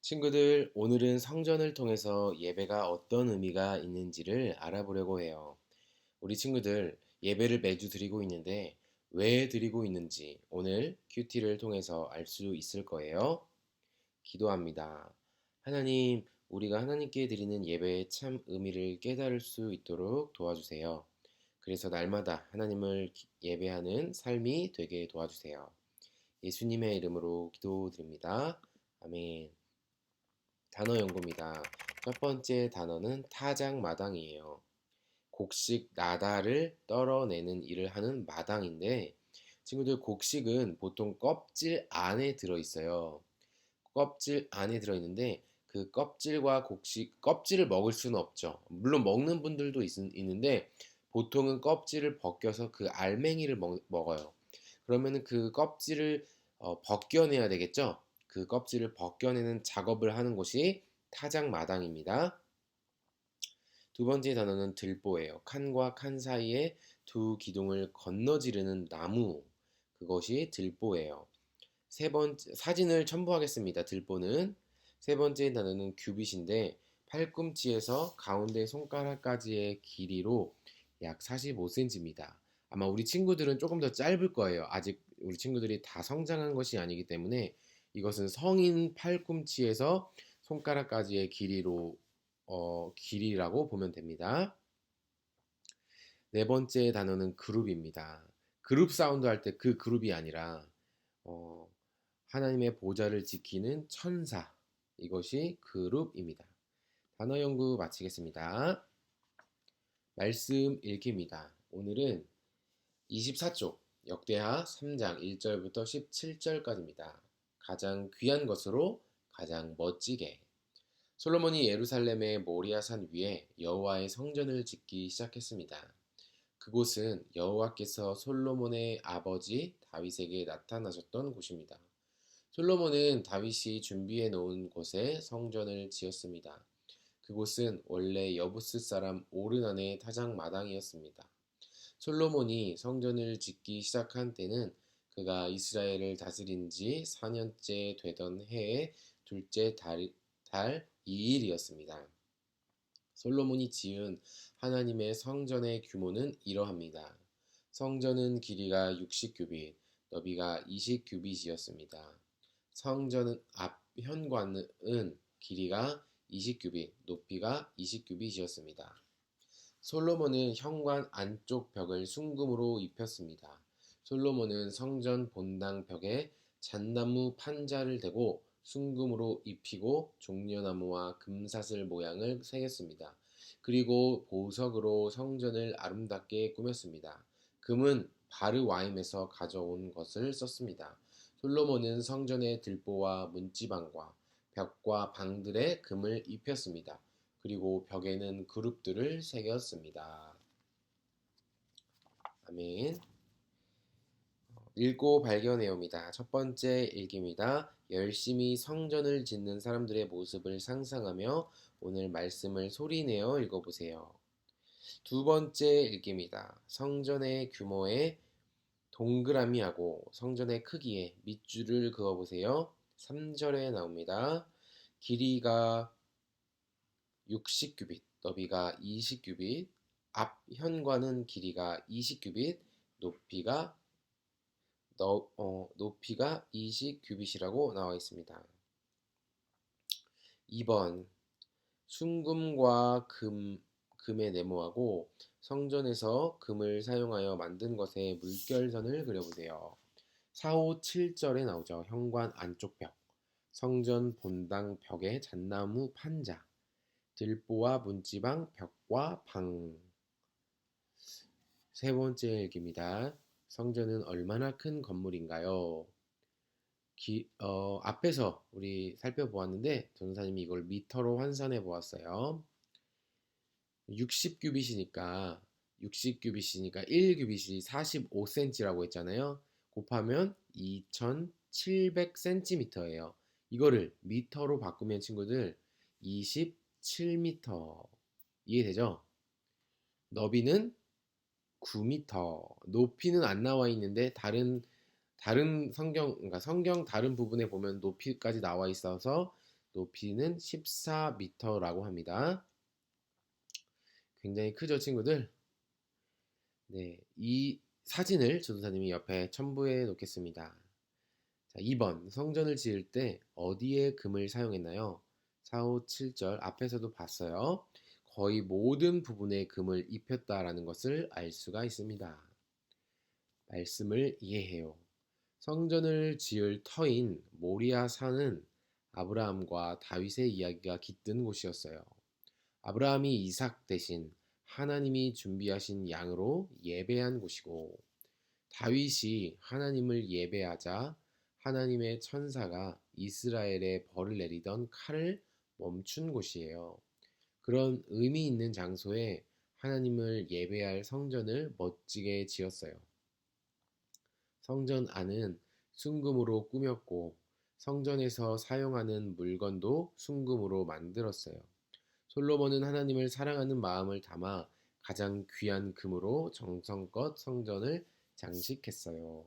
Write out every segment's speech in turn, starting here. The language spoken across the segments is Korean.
친구들, 오늘은 성전을 통해서 예배가 어떤 의미가 있는지를 알아보려고 해요. 우리 친구들, 예배를 매주 드리고 있는데 왜 드리고 있는지 오늘 큐티를 통해서 알 수 있을 거예요. 기도합니다. 하나님, 우리가 하나님께 드리는 예배의 참 의미를 깨달을 수 있도록 도와주세요. 그래서 날마다 하나님을 예배하는 삶이 되게 도와주세요. 예수님의 이름으로 기도드립니다. 아멘. 단어 연구입니다. 첫 번째 단어는 타작마당이에요. 곡식 나다를 떨어내는 일을 하는 마당인데, 친구들, 곡식은 보통 껍질 안에 들어있어요. 껍질 안에 들어있는데 그 껍질과 껍질을 먹을 수는 없죠. 물론 먹는 분들도 있는데 보통은 껍질을 벗겨서 그 알맹이를 먹어요. 그러면은 그 껍질을 벗겨내야 되겠죠. 그 껍질을 벗겨내는 작업을 하는 곳이 타작마당입니다. 두 번째 단어는 들보예요. 칸과 칸 사이에 두 기둥을 건너지르는 나무, 그것이 들보예요. 세 번째 사진을 첨부하겠습니다. 들보는 세 번째 단어는 규빗인데 팔꿈치에서 가운데 손가락까지의 길이로 약 45cm입니다. 아마 우리 친구들은 조금 더 짧을 거예요. 아직 우리 친구들이 다 성장한 것이 아니기 때문에 이것은 성인 팔꿈치에서 손가락까지의 길이라고 보면 됩니다. 네 번째 단어는 그룹입니다. 그룹 사운드 할 때 그 그룹이 아니라 어, 하나님의 보좌를 지키는 천사, 이것이 그룹입니다. 단어 연구 마치겠습니다. 말씀 읽기입니다. 오늘은 24쪽 역대하 3장 1절부터 17절까지입니다. 가장 귀한 것으로 가장 멋지게 솔로몬이 예루살렘의 모리아산 위에 여호와의 성전을 짓기 시작했습니다. 그곳은 여호와께서 솔로몬의 아버지 다윗에게 나타나셨던 곳입니다. 솔로몬은 다윗이 준비해 놓은 곳에 성전을 지었습니다. 그곳은 원래 여부스 사람 오르난의 타작 마당이었습니다. 솔로몬이 성전을 짓기 시작한 때는 그가 이스라엘을 다스린 지 4년째 되던 해의 둘째 달 2일이었습니다. 솔로몬이 지은 하나님의 성전의 규모는 이러합니다. 성전은 길이가 60규빗, 너비가 20규빗이었습니다. 성전 앞 현관은 길이가 20규빗, 높이가 20규빗이었습니다. 솔로몬은 현관 안쪽 벽을 순금으로 입혔습니다. 솔로몬은 성전 본당 벽에 잣나무 판자를 대고 순금으로 입히고 종려나무와 금사슬 모양을 새겼습니다. 그리고 보석으로 성전을 아름답게 꾸몄습니다. 금은 바르와임에서 가져온 것을 썼습니다. 솔로몬은 성전의 들보와 문지방과 벽과 방들에 금을 입혔습니다. 그리고 벽에는 그룹들을 새겼습니다. 아멘. 읽고 발견해옵니다. 첫 번째 읽기입니다. 열심히 성전을 짓는 사람들의 모습을 상상하며 오늘 말씀을 소리내어 읽어보세요. 두 번째 읽기입니다. 성전의 규모에 동그라미하고 성전의 크기에 밑줄을 그어보세요. 3절에 나옵니다. 길이가 60규빗, 너비가 20규빗, 앞 현관은 길이가 20규빗, 높이가 20규빗이라고 나와 있습니다. 2번 순금과 금에 네모하고 성전에서 금을 사용하여 만든 것에 물결선을 그려보세요. 4, 5, 7절에 나오죠. 현관 안쪽 벽, 성전 본당 벽에 잣나무 판자, 들보와 문지방 벽과 방. 세 번째 얘기입니다. 성전은 얼마나 큰 건물인가요? 앞에서 우리 살펴보았는데 전사님이 이걸 미터로 환산해 보았어요. 60규빗이니까 1규빗이 45cm라고 했잖아요. 곱하면 2700cm예요. 이거를 미터로 바꾸면 친구들 27m. 이해되죠? 너비는 9m, 높이는 안 나와 있는데 다른 성경, 그러니까 성경 다른 부분에 보면 높이까지 나와 있어서 높이는 14m라고 합니다. 굉장히 크죠, 친구들? 네, 이 사진을 조도사님이 옆에 첨부해 놓겠습니다. 자, 2번. 성전을 지을 때 어디에 금을 사용했나요? 4, 5, 7절 앞에서도 봤어요. 거의 모든 부분에 금을 입혔다라는 것을 알 수가 있습니다. 말씀을 이해해요. 성전을 지을 터인 모리아 산은 아브라함과 다윗의 이야기가 깃든 곳이었어요. 아브라함이 이삭 대신 하나님이 준비하신 양으로 예배한 곳이고, 다윗이 하나님을 예배하자 하나님의 천사가 이스라엘에 벌을 내리던 칼을 멈춘 곳이에요. 그런 의미 있는 장소에 하나님을 예배할 성전을 멋지게 지었어요. 성전 안은 순금으로 꾸몄고 성전에서 사용하는 물건도 순금으로 만들었어요. 솔로몬은 하나님을 사랑하는 마음을 담아 가장 귀한 금으로 정성껏 성전을 장식했어요.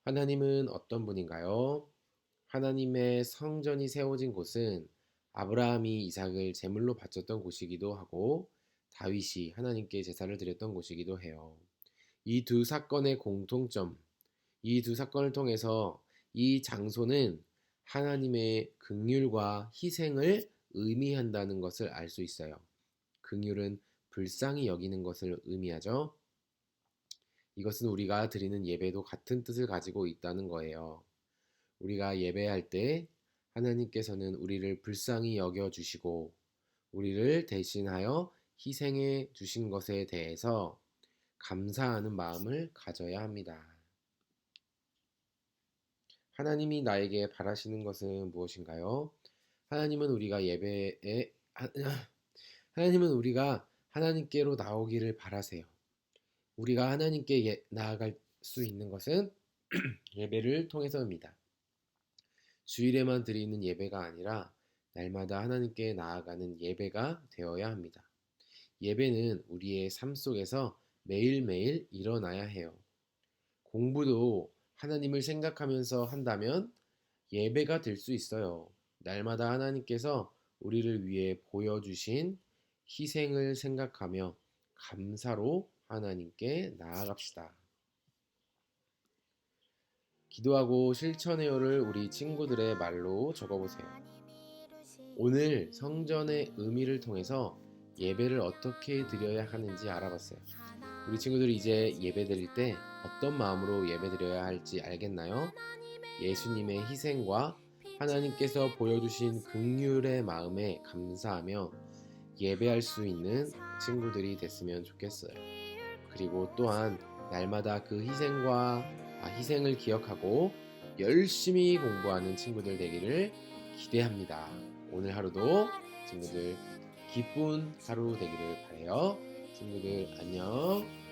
하나님은 어떤 분인가요? 하나님의 성전이 세워진 곳은 아브라함이 이삭을 제물로 바쳤던 곳이기도 하고 다윗이 하나님께 제사를 드렸던 곳이기도 해요. 이 두 사건의 공통점, 이 두 사건을 통해서 이 장소는 하나님의 긍휼과 희생을 의미한다는 것을 알 수 있어요. 긍휼은 불쌍히 여기는 것을 의미하죠. 이것은 우리가 드리는 예배도 같은 뜻을 가지고 있다는 거예요. 우리가 예배할 때 하나님께서는 우리를 불쌍히 여겨주시고 우리를 대신하여 희생해 주신 것에 대해서 감사하는 마음을 가져야 합니다. 하나님이 나에게 바라시는 것은 무엇인가요? 하나님은 우리가 예배에 하나님은 우리가 하나님께로 나오기를 바라세요. 우리가 하나님께 나아갈 수 있는 것은 예배를 통해서입니다. 주일에만 드리는 예배가 아니라 날마다 하나님께 나아가는 예배가 되어야 합니다. 예배는 우리의 삶 속에서 매일매일 일어나야 해요. 공부도 하나님을 생각하면서 한다면 예배가 될 수 있어요. 날마다 하나님께서 우리를 위해 보여주신 희생을 생각하며 감사로 하나님께 나아갑시다. 기도하고 실천해요를 우리 친구들의 말로 적어보세요. 오늘 성전의 의미를 통해서 예배를 어떻게 드려야 하는지 알아봤어요. 우리 친구들 이제 예배 드릴 때 어떤 마음으로 예배 드려야 할지 알겠나요? 예수님의 희생과 하나님께서 보여주신 긍휼의 마음에 감사하며 예배할 수 있는 친구들이 됐으면 좋겠어요. 그리고 또한 날마다 그 희생을 기억하고 열심히 공부하는 친구들 되기를 기대합니다. 오늘 하루도 친구들 기쁜 하루 되기를 바라요. 친구들 안녕.